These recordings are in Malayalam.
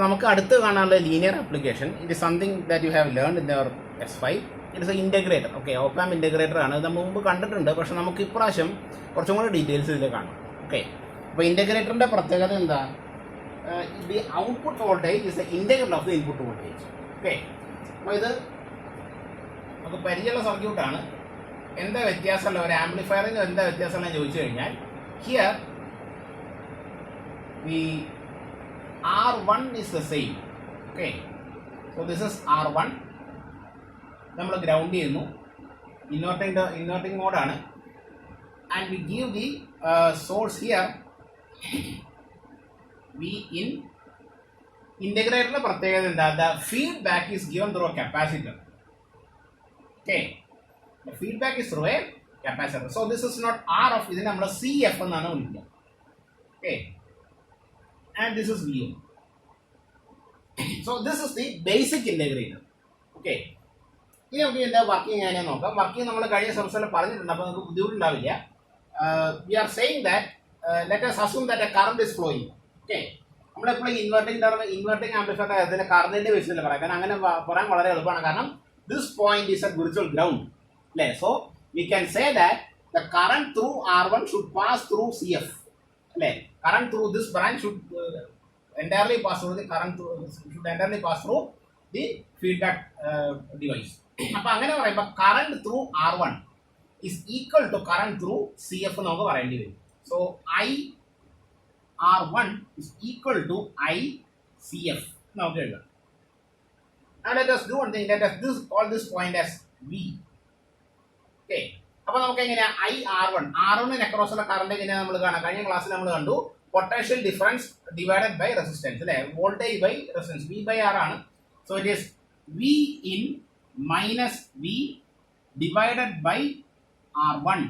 നമുക്ക് അടുത്ത് കാണാനുള്ള linear application it is something that you have learn in your S5. It is A integrator. Okay, op-amp integrator ആണ്. ഇത് മുമ്പ് കണ്ടിട്ടുണ്ട്, പക്ഷെ നമുക്ക് ഇപ്രാവശ്യം കുറച്ചും കൂടി ഡീറ്റെയിൽസ് ഇതിൽ കാണാം. ഓക്കെ, അപ്പോൾ ഇൻ്റഗ്രേറ്ററിൻ്റെ പ്രത്യേകത എന്താ? The output voltage is the integral of the input voltage. Okay, അപ്പോൾ ഇത് നമുക്ക് പരിചയമുള്ള സർക്യൂട്ടാണ്. എന്താ വ്യത്യാസമല്ല ഒരു ആംപ്ലിഫയറിന് എന്താ വ്യത്യാസമല്ല ചോദിച്ചു കഴിഞ്ഞാൽ, here the R1 is the same. Okay, so this is R1. നമ്മൾ ഗ്രൗണ്ട് ചെയ്യുന്നു, ഇൻവേർട്ടിംഗ് മോഡാണ്. And we give the source here we in. ഇൻ്റഗ്രേറ്ററിൻ്റെ പ്രത്യേകത എന്താ? The feedback is given through a capacitor. Okay, the feedback is through a capacitor. So this is not R of, ഇതിനെ നമ്മൾ CF എന്നാണ് വിളിക്കുക. Okay, and this is VM. So this is the basic integrator. Okay, ഇനി നമുക്ക് ഇതിൻ്റെ വർക്കിംഗ് എങ്ങനെയാണെന്ന് നോക്കാം. വർക്കിംഗ് നമ്മൾ കഴിഞ്ഞ സംസ്ഥാനം പറഞ്ഞിട്ടുണ്ട്, അപ്പോൾ നമുക്ക് ബുദ്ധിമുട്ടുണ്ടാവില്ല. We are saying that let us assume that a current is flowing. Okay, നമ്മളെപ്പോഴും ഇൻവെർട്ടിംഗ് ആംപ്ലിഫയറിൻ്റെ കാര്യത്തിൽ കറണ്ടിൻ്റെ ബേസിൽ പറയാം, കാരണം അങ്ങനെ പറയാൻ വളരെ എളുപ്പമാണ്. കാരണം this point is a virtual ground അല്ലേ. So we can say that the current through R1 should pass through CF അല്ലേ. Current through this branch should entirely pass through the the feedback device. അപ്പോൾ അങ്ങനെ പറയുമ്പോൾ current through R1 is equal to current through CF നമുക്ക് പറയേണ്ടി വരും. So IR1 is equal to ICF നമുക്ക് എഴുതാം. And let us do one thing. Let us call this point as V. Okay, അപ്പോൾ നമുക്ക് എങ്ങനെയാണ് R1 അക്രോസുള്ള കറണ്ട് എങ്ങനെയാണ് നമ്മൾ കാണാം? കഴിഞ്ഞ ക്ലാസ്സിൽ നമ്മൾ കണ്ടു potential difference divided by resistance അല്ലേ, വോൾട്ടേജ് ബൈ റെസിസ്റ്റൻസ്. V/R ആണ്. So it is V in minus V divided by R1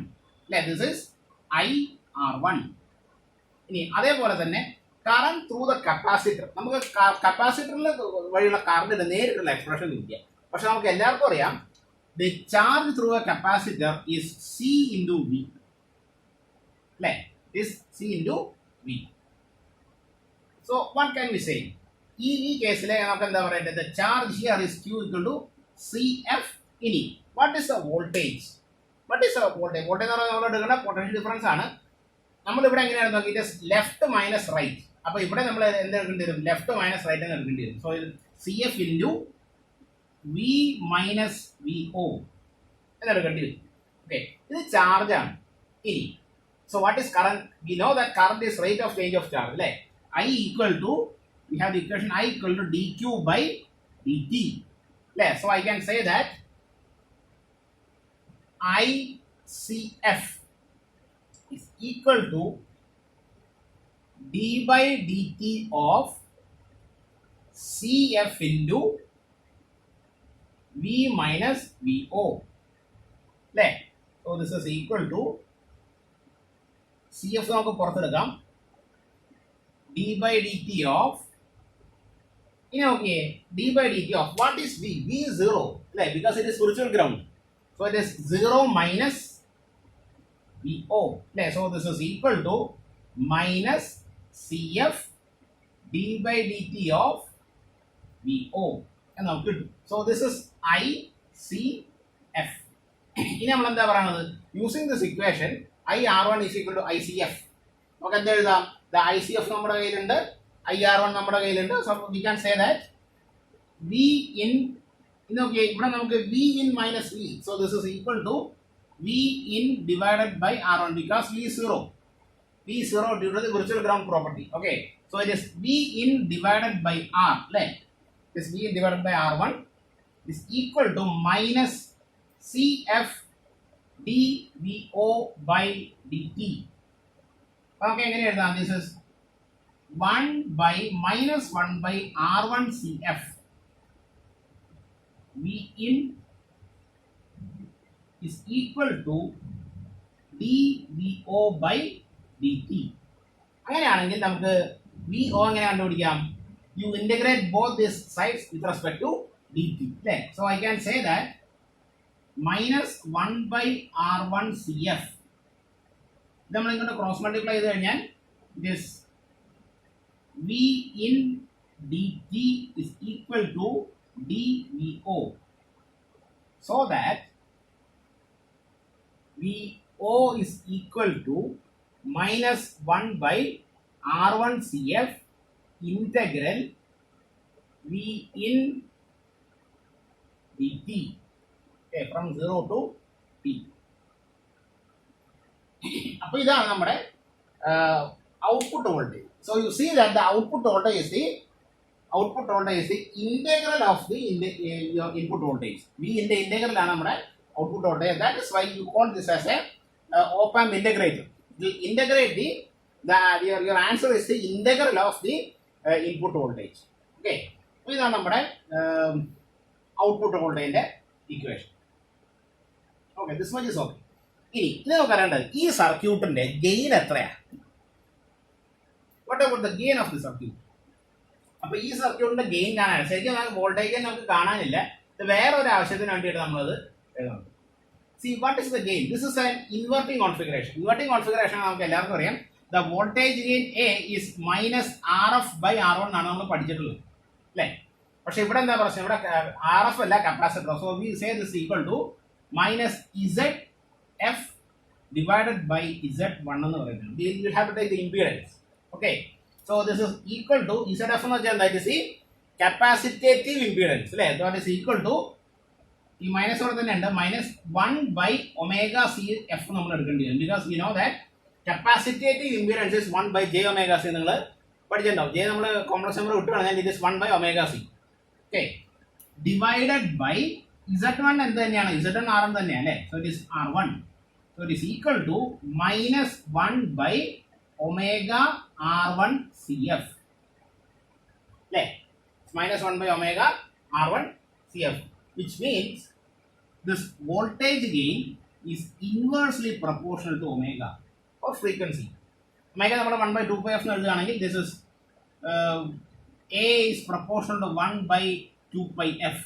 അല്ലേ. This is IR1. ഇനി അതേപോലെ തന്നെ കറണ്ട് ത്രൂ ദ കപ്പാസിറ്റർ. നമുക്ക് കപ്പാസിറ്ററിൽ വഴിയുള്ള കറണ്ടിന് നേരിട്ടുള്ള എക്സ്പ്രഷൻ ഇല്ല, പക്ഷെ നമുക്ക് എല്ലാവർക്കും അറിയാം the charge through a capacitor is C into V. Like is C into V. So what can we say? In case the charge here is Q equal to CF in E. What is the voltage? Voltage potential difference ആണ്. നമ്മൾ ഇവിടെ എങ്ങനെയാണ് നോക്കി, it is left minus right. അപ്പോൾ ഇവിടെ നമ്മൾ എന്ത് എടുക്കേണ്ടി വരും? ലെഫ്റ്റ് മൈനസ് റൈറ്റ് എന്ന് എടുക്കേണ്ടി വരും. So CF into V minus VO എന്നെടുക്കേണ്ടി വരും. ഓക്കെ, ഇത് ചാർജാണ്. ഇനി so what is current? We know that current is rate of change of charge അല്ലേ. I equal to, we have the equation I equal to dq by dt അല്ലേ. So I can say that ICF is equal to d by dt of CF into V minus VO. അല്ലേ. So this is equal to CF നമുക്ക് പുറത്തെടുക്കാം, d by dt of, ഇനി നോക്കിയേ, d by dt of what is V? V is 0 അല്ലേ, because it is spiritual ground. So it is 0 minus VO അല്ലേ. So this is equal to minus CF d by dt of VO എന്ന് നമുക്ക് കിട്ടും. So this is ICF. ഇനി നമ്മൾ എന്താ പറയുന്നത്? Using this equation IR1 is equal to ICF. നമുക്ക് എന്താ എഴുതാം? ദ ICF നമ്മുടെ കയ്യിലുണ്ട്, IR1 നമ്മുടെ കയ്യിലുണ്ട്. So we can say that V in, നോക്കിയേ ഇവിടെ നമുക്ക് V in minus V. So this is equal to V in divided by R1 because V is 0. V is 0 due to the virtual ground property. Okay, so it is V in divided by R അല്ലേ. This V divided by R1 is equal to minus CF dVO by dt. Okay, എങ്ങനെ എഴുതാം? This is 1 by minus 1 by R1 CF. V in is equal to dVO by dt. അങ്ങനെയാണെങ്കിൽ നമുക്ക് VO എങ്ങനെ കണ്ടുപിടിക്കാം? You integrate both these sides with respect to dt. So I can say that minus 1 by R1 CF. ഇത് നമ്മൾ ഇങ്ങോട്ട് ക്രോസ് മൾട്ടിപ്ലൈ ചെയ്ത് കഴിഞ്ഞാൽ this V in dt is equal to dvo, so that vo is equal to minus 1 by r1 cf integral v in dt, okay, from 0 to t. അപ്പോൾ ഇതാണ് നമ്മുടെ output voltage. So you see that the output voltage is the integral of the input voltage. വിന്റെ ഇന്റഗ്രൽ ആണ് നമ്മുടെ output voltage. That is why you call this as a op-amp integrator. You integrate your answer is the integral of the input voltage. Okay, ഇതാണ് നമ്മുടെ ഔട്ട്പുട്ട് വോൾട്ടേജിന്റെ equation. Okay, this much is okay. ഇനി ഇത് നമുക്ക് അറിയേണ്ടത് ഈ സർക്യൂട്ടിന്റെ ഗെയിൻ എത്രയാണ്. What about the gain of the circuit? അപ്പൊ ഈ സർക്യൂട്ടിന്റെ ഗെയിൻ കാണാൻ ശരിക്കും നമുക്ക് വോൾട്ടേജ് നമുക്ക് കാണാനില്ല. ഇത് വേറെ ഒരു ആവശ്യത്തിന് വേണ്ടിയിട്ട് നമ്മളത് എഴുതുന്നുണ്ട്. See, what is the gain? This is an inverting configuration. Inverting configuration നമുക്ക് എല്ലാവർക്കും അറിയാം. The voltage gain A is minus RF by R1 ആണ് നമ്മൾ പഠിച്ചിട്ടുള്ളത്, അല്ലേ? പക്ഷെ ഇവിടെ എന്താ പ്രശ്നം? ഇവിടെ RF അല്ല, capacitor. So we say this equal to minus ZF divided by Z1 എന്ന് പറയുന്നത്. We will have to take the impedance. Okay, so this is equal to ZF എന്ന് വെച്ചാൽ that is the capacitive impedance, അല്ലേ? That is equal to ഈ മൈനസ് ഇവിടെ തന്നെ ഉണ്ട്, minus 1 by omega C F നമ്മൾ എടുക്കേണ്ടി വരും. Because you know that capacitative impedance is 1 by J omega C. നിങ്ങൾ പഠിച്ചിട്ടുണ്ടാവും. ജെ നമ്മൾ കോംപ്ലക്സ് നമ്പർ വിട്ട് കളഞ്ഞാൽ it is 1 by omega C. Okay, divided by Z1 എന്ത് തന്നെയാണ്? Z1 R1 തന്നെയാണ്, അല്ലേ? So it is R1. So it is equal to minus 1 by omega R1 C F, അല്ലേ? Minus 1 by omega R1 C F, which means this voltage gain is inversely proportional to omega or frequency. Omega നമ്മൾ 1 by 2 pi f എന്ന് എഴുതുകയാണെങ്കിൽ this is A is proportional to 1 by 2 pi f,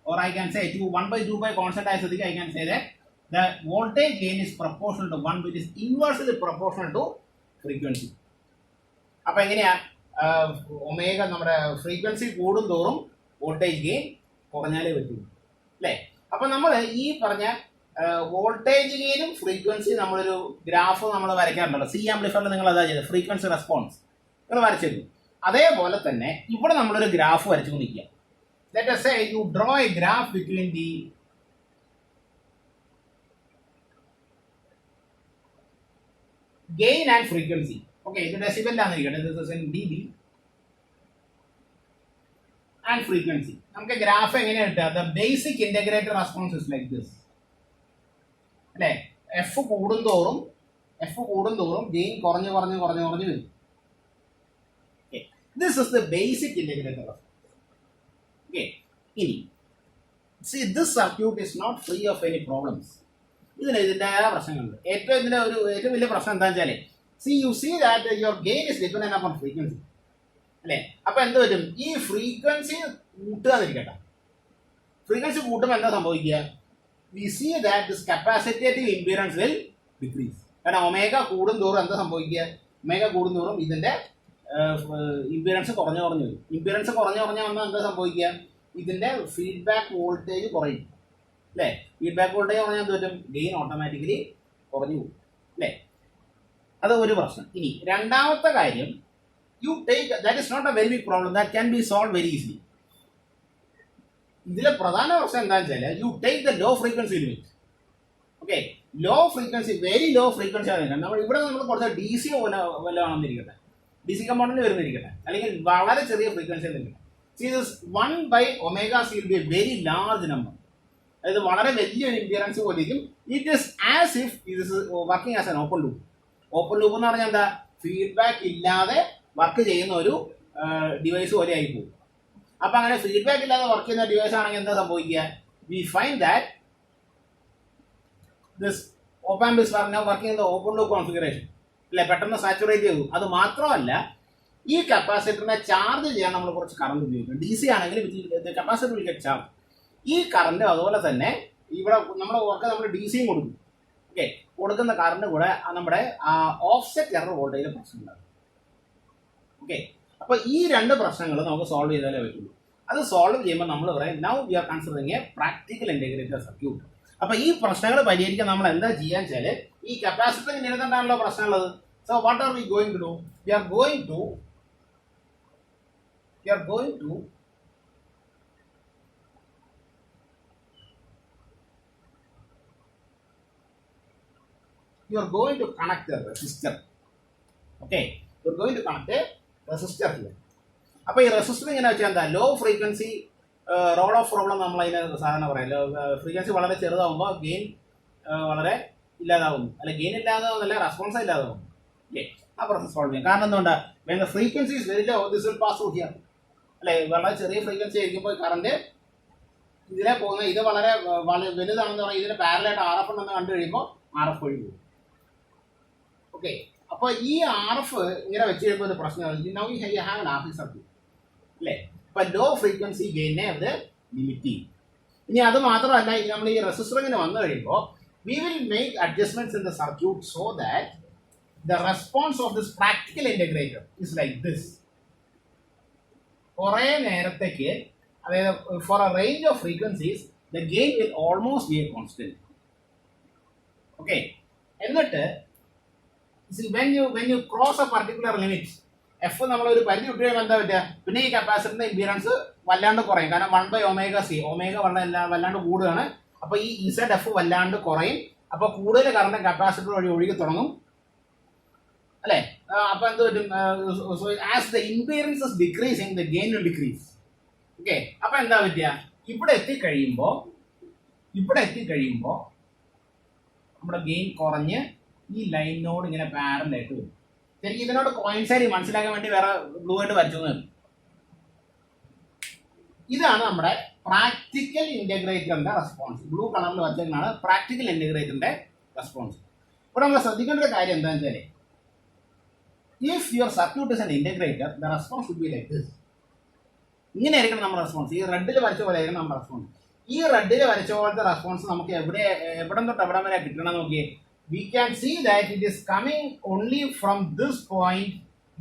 or I can say 1 by 2 pi constant ആയതിലേക്ക് I can say that the voltage gain is proportional to 1, which is inversely proportional to frequency. അപ്പോൾ എങ്ങനെയാ ഒമേഗ നമ്മുടെ ഫ്രീക്വൻസി കൂടുന്തോറും വോൾട്ടേജ് ഗെയിൻ കുറഞ്ഞാലേ പറ്റുള്ളൂ, അല്ലേ? അപ്പൊ നമ്മൾ ഈ പറഞ്ഞ വോൾട്ടേജ് ഗെയിനും ഫ്രീക്വൻസി നമ്മളൊരു ഗ്രാഫ് നമ്മൾ വരയ്ക്കാറുണ്ടല്ലോ. സി ആംപ്ലിഫയറിൽ നിങ്ങൾ അതാ ചെയ്തത്, ഫ്രീക്വൻസി റെസ്പോൺസ് നിങ്ങൾ വരച്ചിരുന്നു. അതേപോലെ തന്നെ ഇവിടെ നമ്മളൊരു ഗ്രാഫ് വരച്ചുകൊണ്ടിരിക്കുക. Let us say you draw a graph between the gain and frequency. Okay, ഇത് ഡെസിബലിലാന്നിരിക്കട്ടെ, this is in dB and frequency. നമുക്ക് ഗ്രാഫ് എങ്ങനെയാണ് കിട്ടുക? The basic integrator response is like this, അല്ലേ? എഫ് കൂടുന്തോറും ഗെയിൻ കുറഞ്ഞു വരും. This is the basic integrator response. Okay, ഇനി see this circuit is not free of any problems. ഇതിൻ്റെതായ പ്രശ്നങ്ങളുണ്ട്. ഏറ്റവും വലിയ പ്രശ്നം എന്താ വെച്ചാൽ, see you see that your gain is dependent upon frequency, അല്ലേ? അപ്പൊ എന്ത് പറ്റും? ഈ ഫ്രീക്വൻസി കൂട്ടുകയെന്നിരിക്കട്ടെ. ഫ്രീക്വൻസി കൂട്ടുമ്പോൾ എന്താ സംഭവിക്കുക? We see that this capacitative impedance will decrease. കാരണം ഒമേഗ കൂടുന്തോറും എന്താ സംഭവിക്കുക? ഒമേഗ കൂടുന്തോറും ഇതിന്റെ ഇംപീഡൻസ് കുറഞ്ഞു വരും. ഇംപീഡൻസ് കുറഞ്ഞു വന്നാൽ എന്താ സംഭവിക്കുക? ഇതിന്റെ ഫീഡ്ബാക്ക് വോൾട്ടേജ് കുറയും, അല്ലേ? ഫീഡ്ബാക്ക് വോൾട്ടേജ് കുറഞ്ഞാൽ എന്ത് പറ്റും? ഗെയിൻ ഓട്ടോമാറ്റിക്കലി കുറഞ്ഞു പോകും, അല്ലേ? അത് ഒരു പ്രശ്നം. ഇനി രണ്ടാമത്തെ കാര്യം, you take, that is not a very big problem, that can be solved very easily. ഇതിലെ പ്രധാന പ്രശ്നം എന്താണെന്ന് വെച്ചാൽ, you take the low frequency limit. Okay, low frequency, very low frequency ആണ്. നമ്മൾ കുറച്ച് ഡി സി വല്ലതാണെന്നിരിക്കട്ടെ, ഡി സി കമ്പോണന്റ് വരുന്നിരിക്കട്ടെ, അല്ലെങ്കിൽ വളരെ ചെറിയ ഫ്രീക്വൻസി എന്നിരിക്കട്ടെ. See this 1 by omega c will be a very large number. അതായത് വളരെ വലിയൊരു ഇംപീഡൻസ് പോലെയും. ഇറ്റ് ഇസ് ആസ് ഇഫ് ഇത് working as N open loop. Open loop എന്ന് പറഞ്ഞാൽ എന്താ? ഫീഡ്ബാക്ക് ഇല്ലാതെ വർക്ക് ചെയ്യുന്ന ഒരു ഡിവൈസ് പോലെ ആയി പോകും. അപ്പൊ അങ്ങനെ ഫീഡ്ബാക്ക് ഇല്ലാതെ വർക്ക് ചെയ്യുന്ന ഡിവൈസ് ആണെങ്കിൽ എന്താ സംഭവിക്കുക? We find that this op-amp is working in the open loop configuration, അല്ലെ? പെട്ടെന്ന് സാച്ചുറേറ്റ് ചെയ്തു. അത് മാത്രമല്ല, ഈ കപ്പാസിറ്ററിനെ ചാർജ് ചെയ്യാൻ നമ്മൾ കുറച്ച് കറണ്ട് ഉപയോഗിക്കും. ഡി സി ആണെങ്കിൽ കപ്പാസിറ്റർ വിൽ ഗെറ്റ് ചാർജ്. ഈ കറണ്ട് അതുപോലെ തന്നെ ഇവിടെ നമ്മൾ ഡി സിയും കൊടുക്കും. ഓക്കെ, കൊടുക്കുന്ന കറണ്ട് കൂടെ നമ്മുടെ ഓഫ്സെറ്റ് എറർ വോൾട്ടേജ് പ്രശ്നം ഉണ്ടാകും. ഓക്കെ, അപ്പോൾ ഈ രണ്ട് പ്രശ്നങ്ങൾ നമുക്ക് സോൾവ് ചെയ്താലേ പറ്റുള്ളൂ. അത് സോൾവ് ചെയ്യുമ്പോൾ നമ്മൾ പറയും now we R considering A practical integrated circuit. അപ്പോൾ ഈ പ്രശ്നങ്ങൾ പരിഹരിക്കാൻ നമ്മൾ എന്താ ചെയ്യാന്ന് വെച്ചാൽ ഈ കപ്പാസിറ്ററിന് നിരന്തരമാണല്ലോ പ്രശ്നമുള്ളത്. So what are we going to do? We are going to connect the resistor. Okay, you are going to connect a resistor here. അപ്പോൾ ഈ റെസിസ്റ്റർ ഇങ്ങനെ വെച്ചാൽ എന്താ, low frequency roll off problem നമ്മൾ അതിന് സാധാരണ പറയാം. ഫ്രീക്വൻസി വളരെ ചെറുതാവുമ്പോൾ ഗെയിൻ വളരെ ഇല്ലാതാവുന്നു, അല്ലെ ഗെയിൻ ഇല്ലാതാവുന്നല്ല, റെസ്പോൺസ് ഇല്ലാതാവുന്നു. ഓക്കെ, ആ പ്രോസസ് സോൾവ് ചെയ്യാം. കാരണം എന്തുകൊണ്ടാ, when the frequency is very low this will pass through here, അല്ലെ വളരെ ചെറിയ ഫ്രീക്വൻസി ആയിരിക്കുമ്പോൾ കറണ്ട് ഇതിലെ പോകുന്ന ഇത് വളരെ വലുതാണെന്ന് പറഞ്ഞാൽ ഇതിന് പാരലായിട്ട് RF ഉണ്ടെന്ന് കണ്ടു കഴിയുമ്പോൾ RF വഴി പോകും. ഓക്കെ, അപ്പോൾ ഈ RF ഇങ്ങനെ വെച്ച് കഴിയുമ്പോൾ ഒരു പ്രശ്നമാണ്. Now you have an RC circuit, അല്ലേ? അപ്പം ലോ ഫ്രീക്വൻസി ഗെയിനെ അത് ലിമിറ്റ് ചെയ്യും. ഇനി അത് മാത്രമല്ല, നമ്മൾ ഈ റെസിസ്റ്റർ ഇങ്ങനെ വന്നു കഴിയുമ്പോൾ we will make adjustments in the circuit so that the response of this practical integrator is like this. കുറേ നേരത്തേക്ക്, അതായത് for a range of frequencies the gain will almost be a constant. Okay, എന്നിട്ട് when you cross a particular limit, F നമ്മളൊരു പരിധി വിട്ട് കഴിയുമ്പോൾ എന്താ പറ്റുക, പിന്നെ ഈ കപ്പാസിറ്ററിന്റെ ഇംപീഡൻസ് വല്ലാണ്ട് കുറയും. കാരണം 1/ωc, ഒമേഗ വല്ലാണ്ട് കൂടുകയാണ്. അപ്പോൾ ഈ ZF വല്ലാണ്ട് കുറയും. അപ്പോൾ കൂടുതൽ കറണ്ട് കപ്പാസിറ്റർ വഴി ഒഴുകി തുടങ്ങും, അല്ലേ? അപ്പോൾ എന്ത് പറ്റും, as the impedance is decreasing the gain will decrease. Okay, അപ്പോൾ എന്താ പറ്റുക, ഇവിടെ എത്തിക്കഴിയുമ്പോൾ നമ്മുടെ ഗെയിൻ കുറഞ്ഞ് ഈ ലൈനിനോട് ഇങ്ങനെ പാരലായിട്ട് വരും. ശരിക്കും ഇതിനോട് കോയിൻസൈഡ് മനസ്സിലാക്കാൻ വേണ്ടി വേറെ ബ്ലൂ ആയിട്ട് വരച്ചു. ഇതാണ് നമ്മുടെ പ്രാക്ടിക്കൽ ഇൻറ്റഗ്രേറ്ററിന്റെ റെസ്പോൺസ്. ബ്ലൂ കളറിൽ വരച്ചതാണ് പ്രാക്ടിക്കൽ ഇൻറ്റഗ്രേറ്ററിന്റെ റെസ്പോൺസ്. ഇവിടെ നമ്മൾ ശ്രദ്ധിക്കേണ്ട ഒരു കാര്യം എന്താണെന്ന് വെച്ചാൽ, if your circuit is an integrator the response should be like this. ഇങ്ങനെ ആയിരിക്കണം നമ്മുടെ റെസ്പോൺസ്. ഈ റെഡിൽ വരച്ച പോലെ ആയിരിക്കണം നമ്മുടെ റെസ്പോൺസ്. ഈ റെഡിൽ വരച്ച പോലത്തെ റെസ്പോൺസ് നമുക്ക് എവിടെ തൊട്ട് എവിടെ വരെ കിട്ടണം നോക്കിയേ. We can see that it is coming only from this point,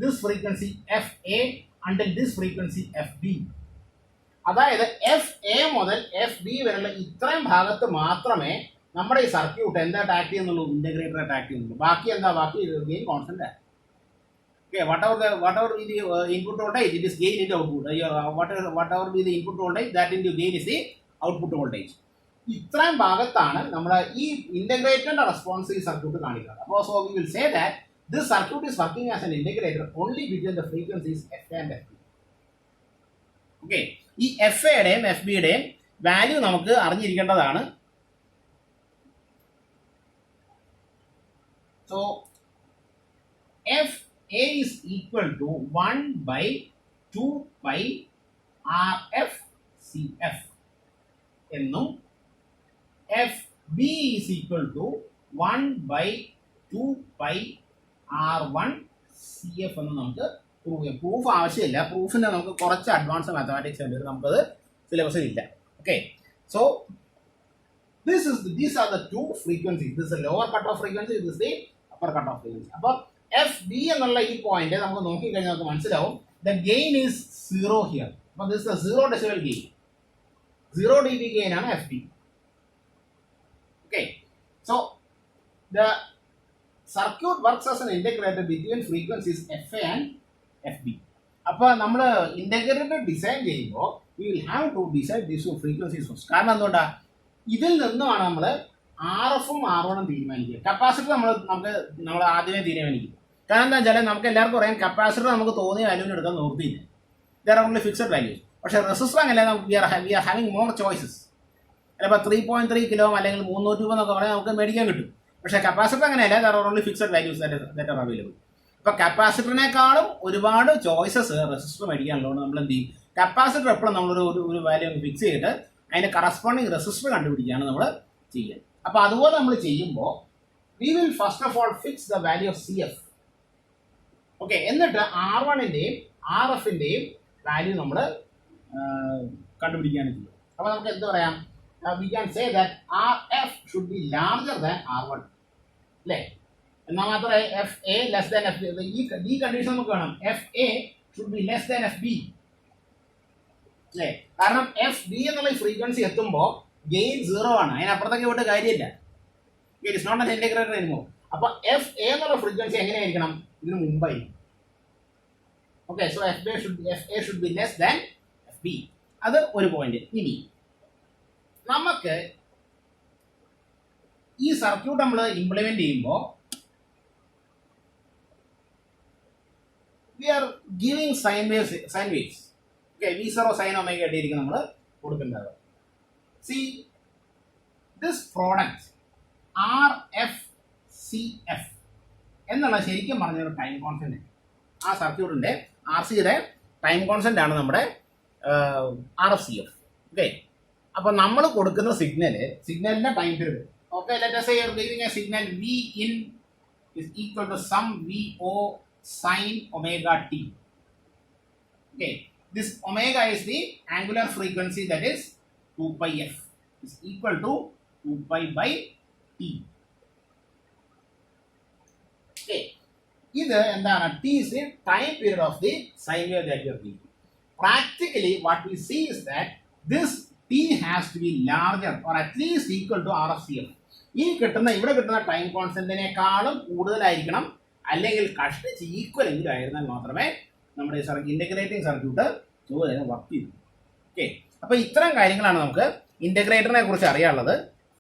this frequency FA until this frequency FB. അതായത് FA മുതൽ FB വരെയുള്ള ഇത്രയും ഭാഗത്ത് മാത്രമേ നമ്മുടെ ഈ സർക്യൂട്ട് എന്താ ആക്ട് ചെയ്യുന്നുള്ളൂ, ഇൻറ്റഗ്രേറ്റർ ആക്ട് ചെയ്യുന്നുള്ളൂ. ബാക്കി എന്താ, ബാക്കി ഗെയിൻ കോൺസ്റ്റന്റ് ആണ്. Okay, whatever be the input voltage, it is gain into output. Whatever be the input voltage, that into gain is the output voltage. ഇത്രയും ഭാഗത്താണ് നമ്മുടെ ഈ ഇൻറ്റഗ്രേറ്ററിന്റെ റെസ്പോൺസ് ഈ സർക്യൂട്ട് കാണിക്കുന്നത്. അപ്പോൾ so we will say that this circuit is working as an integrator only between the frequencies FA and FB. Okay, ഈ FAയുടെയും FBയുടെയും വാല്യൂ നമുക്ക് അറിഞ്ഞിരിക്കേണ്ടതാണ്. സോ FA is equal to 1/2 pi RF CF എന്നും FB is equal to 1/2 pi R1 CF എന്ന് നമുക്ക് പ്രൂവ് ചെയ്യാം. പ്രൂഫ് ആവശ്യമില്ല, പ്രൂഫിന് നമുക്ക് കുറച്ച് അഡ്വാൻസ് മാത്തമാറ്റിക്സ് ഉണ്ട്, നമുക്കത് സിലബസിൽ ഇല്ല. Okay, so these are the two frequencies. This is the lower cut off frequency, this is the upper cut off frequency. അപ്പോൾ FB എന്നുള്ള ഈ പോയിന്റ് നമുക്ക് നോക്കിക്കഴിഞ്ഞാൽ നമുക്ക് മനസ്സിലാവും the gain is 0 here. അപ്പോൾ this is the 0 decibel gain, 0 dB gain ആണ് FB. Okay, so the circuit works as an integrator between frequencies FA and FB. അപ്പോൾ നമ്മൾ ഇൻറ്റഗ്രേറ്റർ ഡിസൈൻ ചെയ്യുമ്പോൾ we will have to decide these two frequencies first. കാരണം എന്തുകൊണ്ടാ, ഇതിൽ നിന്നുമാണ് നമ്മൾ RF-ഉം R1-ഉം തീരുമാനിക്കുക. കപ്പാസിറ്റർ നമ്മൾ ആദ്യമേ തീരുമാനിക്കും. കാരണം എന്താ വെച്ചാൽ നമുക്ക് എല്ലാവർക്കും പറയാം കപ്പാസിറ്റർ നമുക്ക് തോന്നിയ വാല്യൂവിന് എടുക്കാൻ നോക്കിയില്ല, there are only fixed values. പക്ഷേ റെസിസ്റ്റർ അങ്ങനെ we are having more choices. ചിലപ്പോൾ 3.3 കിലോ അല്ലെങ്കിൽ 300 രൂപ എന്നൊക്കെ പറഞ്ഞാൽ നമുക്ക് മേടിക്കാൻ കിട്ടും. പക്ഷേ കപ്പാസിറ്റർ അങ്ങനെയല്ല, there are only fixed values that are available. ഇപ്പോൾ കപ്പാസിറ്ററിനേക്കാളും ഒരുപാട് ചോയ്സസ് റെസിസ്റ്റർ മേടിക്കാനുള്ളതുകൊണ്ട് നമ്മൾ എന്ത് ചെയ്യും, കപ്പാസിറ്റർ എപ്പോഴും നമ്മളൊരു വാല്യൂ ഫിക്സ് ചെയ്തിട്ട് അതിൻ്റെ കറസ്പോണ്ടിങ് റെസിസ്റ്റർ കണ്ടുപിടിക്കുകയാണ് നമ്മൾ ചെയ്യുക. അപ്പോൾ അതുപോലെ നമ്മൾ ചെയ്യുമ്പോൾ we will first of all fix the value of CF. Okay, എന്നിട്ട് R1-ൻ്റെയും RF-ൻ്റെയും വാല്യൂ നമ്മൾ കണ്ടുപിടിക്കുകയാണ് ചെയ്യുക. അപ്പോൾ നമുക്ക് എന്ത് പറയാം, we can say that RF should be larger than R1, അല്ലേ? എന്നാൽ മാത്രമേ FA less than FB, ഈ കണ്ടീഷൻ നമുക്ക് വേണം. FA should be less than F B അല്ലേ? കാരണം എഫ് ബി എന്നുള്ള ഫ്രീക്വൻസി എത്തുമ്പോൾ ഗെയിൻ 0 ആണ്, അതിനപ്പുറത്തേക്ക് പോയിട്ട് കാര്യമില്ല. It is not an integrator anymore. അപ്പൊ എഫ് എ എന്നുള്ള ഫ്രീക്വൻസി എങ്ങനെയായിരിക്കണം? ഇതിന് മുമ്പായിരിക്കും. Okay, so F A should be less than F B. അത് ഒരു പോയിന്റ്. ഇനി നമുക്ക് ഈ സർക്യൂട്ട് നമ്മൾ ഇംപ്ലിമെന്റ് ചെയ്യുമ്പോൾ we are giving sine waves. Okay, V0 sine omega ആയിട്ടായിരിക്കും നമ്മൾ കൊടുക്കേണ്ടത്. സി ദിസ് പ്രോഡക്റ്റ് RFCF എന്നുള്ള ശരിക്കും പറഞ്ഞൊരു ടൈം കോൺസ്റ്റന്റ്. ആ സർക്യൂട്ടിന്റെ RCയുടെ ടൈം കോൺസ്റ്റന്റ് ആണ് നമ്മുടെ RFCF. ഓക്കെ, അപ്പൊ നമ്മൾ കൊടുക്കുന്ന സിഗ്നലിന്റെ time period. Okay, let us say you are giving a signal V in is equal to some VO sin omega t. Okay, this omega is the angular frequency, that is 2 pi f is equal to 2 pi by t. Okay, ഇത് എന്താണ്? T is the time period of the sine wave that you are giving. Practically what we see is that this T has to be larger or at least equal to RFCF. ഇവിടെ കിട്ടുന്ന ടൈം കോൺസ്റ്റന്റിനേക്കാളും കൂടുതലായിരിക്കണം, അല്ലെങ്കിൽ കഷ്ടിച്ച് ഈക്വൽ എങ്കിലും ആയിരുന്നാൽ മാത്രമേ നമ്മുടെ ഇന്റഗ്രേറ്റിംഗ് സർക്യൂട്ട് വർക്ക് ചെയ്യും. ഓക്കെ, അപ്പൊ ഇത്തരം കാര്യങ്ങളാണ് നമുക്ക് ഇന്റഗ്രേറ്ററിനെ കുറിച്ച് അറിയാനുള്ളത്.